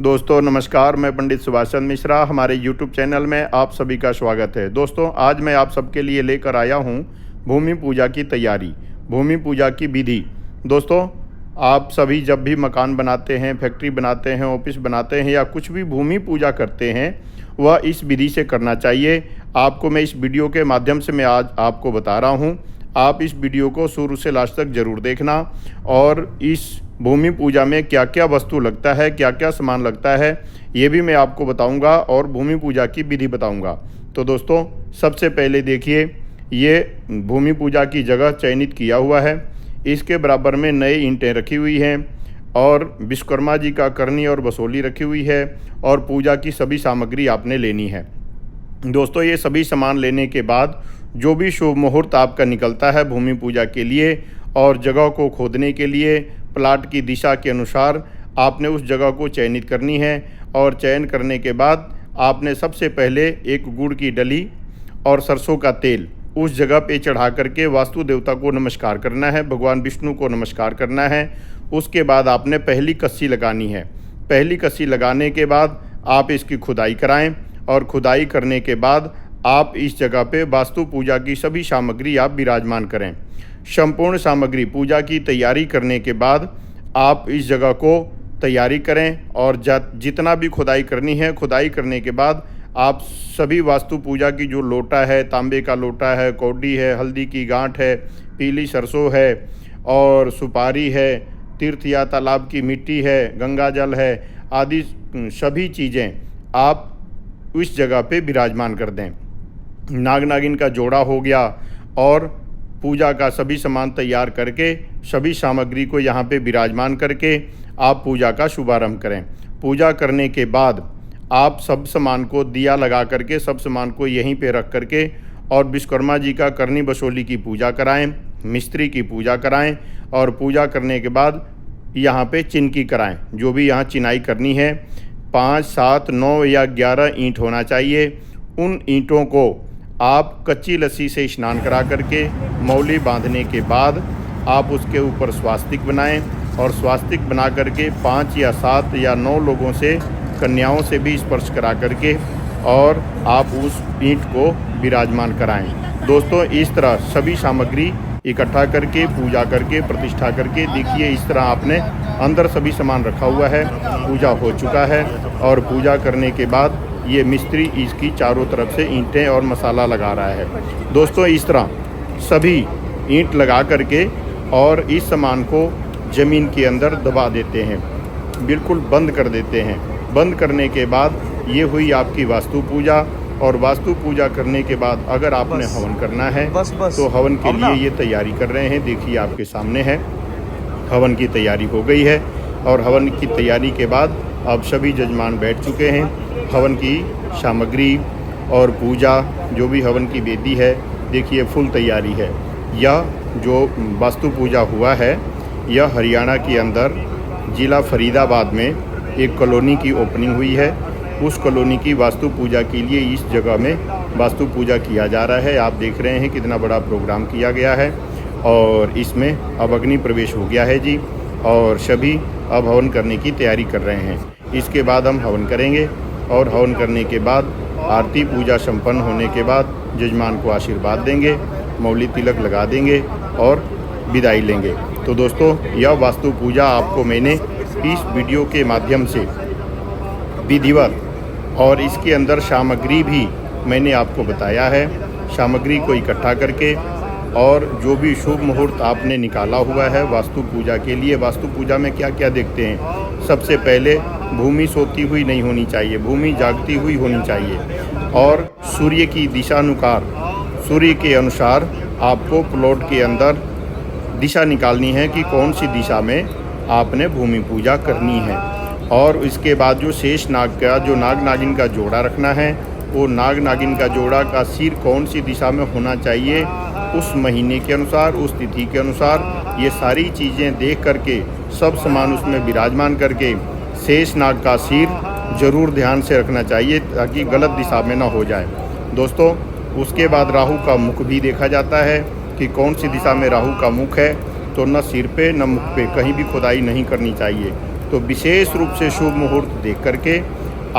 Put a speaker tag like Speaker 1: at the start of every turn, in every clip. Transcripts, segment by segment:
Speaker 1: दोस्तों नमस्कार, मैं पंडित सुभाष चंद्र मिश्रा। हमारे YouTube चैनल में आप सभी का स्वागत है। दोस्तों आज मैं आप सबके लिए लेकर आया हूं भूमि पूजा की तैयारी, भूमि पूजा की विधि। दोस्तों आप सभी जब भी मकान बनाते हैं, फैक्ट्री बनाते हैं, ऑफिस बनाते हैं या कुछ भी भूमि पूजा करते हैं, वह इस विधि से करना चाहिए। आपको मैं इस वीडियो के माध्यम से मैं आज आपको बता रहा हूँ। आप इस वीडियो को शुरू से लास्ट तक ज़रूर देखना और इस भूमि पूजा में क्या क्या वस्तु लगता है, क्या क्या सामान लगता है, ये भी मैं आपको बताऊंगा और भूमि पूजा की विधि बताऊंगा। तो दोस्तों सबसे पहले देखिए, ये भूमि पूजा की जगह चयनित किया हुआ है। इसके बराबर में नए ईंटें रखी हुई हैं और विश्वकर्मा जी का करनी और बसोली रखी हुई है और पूजा की सभी सामग्री आपने लेनी है। दोस्तों ये सभी सामान लेने के बाद जो भी शुभ मुहूर्त आपका निकलता है भूमि पूजा के लिए और जगह को खोदने के लिए, प्लाट की दिशा के अनुसार आपने उस जगह को चयनित करनी है। और चयन करने के बाद आपने सबसे पहले एक गुड़ की डली और सरसों का तेल उस जगह पे चढ़ा करके वास्तु देवता को नमस्कार करना है, भगवान विष्णु को नमस्कार करना है। उसके बाद आपने पहली कस्सी लगानी है। पहली कस्सी लगाने के बाद आप इसकी खुदाई कराएं और खुदाई करने के बाद आप इस जगह पे वास्तु पूजा की सभी सामग्री आप विराजमान करें। संपूर्ण सामग्री पूजा की तैयारी करने के बाद आप इस जगह को तैयारी करें और जितना भी खुदाई करनी है, खुदाई करने के बाद आप सभी वास्तु पूजा की जो लोटा है, तांबे का लोटा है, कौडी है, हल्दी की गांठ है, पीली सरसों है और सुपारी है, तीर्थ या तालाब की मिट्टी है, गंगा जल है आदि सभी चीज़ें आप उस जगह पे विराजमान कर दें। नाग नागिन का जोड़ा हो गया और पूजा का सभी सामान तैयार करके सभी सामग्री को यहाँ पे विराजमान करके आप पूजा का शुभारंभ करें। पूजा करने के बाद आप सब सामान को दिया लगा करके सब सामान को यहीं पे रख करके और विश्वकर्मा जी का करनी बसोली की पूजा कराएं, मिस्त्री की पूजा कराएं और पूजा करने के बाद यहाँ पे चिनकी कराएं। जो भी यहाँ चिनाई करनी है 5, 7, 9 या 11 ईंट होना चाहिए। उन ईंटों को आप कच्ची लस्सी से स्नान करा करके मौली बांधने के बाद आप उसके ऊपर स्वास्तिक बनाएं और स्वास्तिक बना करके 5 या 7 या 9 लोगों से, कन्याओं से भी स्पर्श करा करके और आप उस ईंट को विराजमान कराएं। दोस्तों इस तरह सभी सामग्री इकट्ठा करके पूजा करके प्रतिष्ठा करके देखिए, इस तरह आपने अंदर सभी सामान रखा हुआ है। पूजा हो चुका है और पूजा करने के बाद ये मिस्त्री इसकी चारों तरफ से ईंटें और मसाला लगा रहा है। दोस्तों इस तरह सभी ईंट लगा करके और इस सामान को ज़मीन के अंदर दबा देते हैं, बिल्कुल बंद कर देते हैं। बंद करने के बाद ये हुई आपकी वास्तु पूजा। और वास्तु पूजा करने के बाद अगर आपने हवन करना है तो हवन के लिए ये तैयारी कर रहे हैं। देखिए आपके सामने है, हवन की तैयारी हो गई है और हवन की तैयारी के बाद अब सभी जजमान बैठ चुके हैं। हवन की सामग्री और पूजा जो भी हवन की वेदी है देखिए फुल तैयारी है। यह जो वास्तु पूजा हुआ है यह हरियाणा के अंदर ज़िला फरीदाबाद में एक कॉलोनी की ओपनिंग हुई है। उस कॉलोनी की वास्तु पूजा के लिए इस जगह में वास्तु पूजा किया जा रहा है। आप देख रहे हैं कितना बड़ा प्रोग्राम किया गया है और इसमें अब अग्नि प्रवेश हो गया है जी और सभी अब हवन करने की तैयारी कर रहे हैं। इसके बाद हम हवन करेंगे और हवन करने के बाद आरती पूजा संपन्न होने के बाद जजमान को आशीर्वाद देंगे, मौली तिलक लगा देंगे और विदाई लेंगे। तो दोस्तों यह वास्तु पूजा आपको मैंने इस वीडियो के माध्यम से विधिवत और इसके अंदर सामग्री भी मैंने आपको बताया है। सामग्री को इकट्ठा करके और जो भी शुभ मुहूर्त आपने निकाला हुआ है वास्तु पूजा के लिए। वास्तु पूजा में क्या क्या देखते हैं, सबसे पहले भूमि सोती हुई नहीं होनी चाहिए, भूमि जागती हुई होनी चाहिए और सूर्य की दिशानुसार, सूर्य के अनुसार आपको प्लॉट के अंदर दिशा निकालनी है कि कौन सी दिशा में आपने भूमि पूजा करनी है। और इसके बाद जो शेष नाग का, जो नाग नागिन का जोड़ा रखना है, वो नाग नागिन का जोड़ा का सिर कौन सी दिशा में होना चाहिए उस महीने के अनुसार, उस तिथि के अनुसार, ये सारी चीज़ें देख करके सब सामान उसमें विराजमान करके शेष नाग का सिर जरूर ध्यान से रखना चाहिए ताकि गलत दिशा में ना हो जाए। दोस्तों उसके बाद राहु का मुख भी देखा जाता है कि कौन सी दिशा में राहु का मुख है, तो न सिर पे न मुख पे कहीं भी खुदाई नहीं करनी चाहिए। तो विशेष रूप से शुभ मुहूर्त देख करके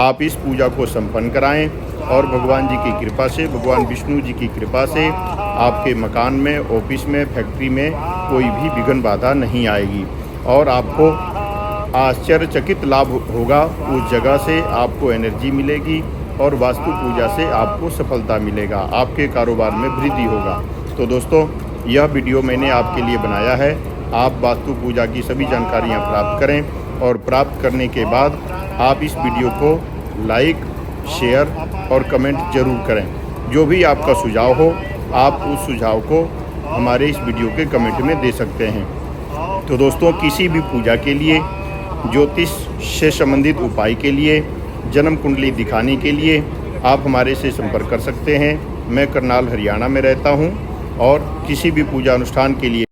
Speaker 1: आप इस पूजा को संपन्न कराएं और भगवान जी की कृपा से, भगवान विष्णु जी की कृपा से आपके मकान में, ऑफिस में, फैक्ट्री में कोई भी विघ्न बाधा नहीं आएगी और आपको आश्चर्यचकित लाभ होगा। उस जगह से आपको एनर्जी मिलेगी और वास्तु पूजा से आपको सफलता मिलेगा, आपके कारोबार में वृद्धि होगा। तो दोस्तों, यह वीडियो मैंने आपके लिए बनाया है। आप वास्तु पूजा की सभी जानकारियाँ प्राप्त करें और प्राप्त करने के बाद आप इस वीडियो को लाइक, शेयर और कमेंट जरूर करें। जो भी आपका सुझाव हो, आप उस सुझाव को हमारे इस वीडियो के कमेंट में दे सकते हैं। तो दोस्तों, किसी भी पूजा के लिए, ज्योतिष से संबंधित उपाय के लिए, जन्म कुंडली दिखाने के लिए आप हमारे से संपर्क कर सकते हैं। मैं करनाल हरियाणा में रहता हूं और किसी भी पूजा अनुष्ठान के लिए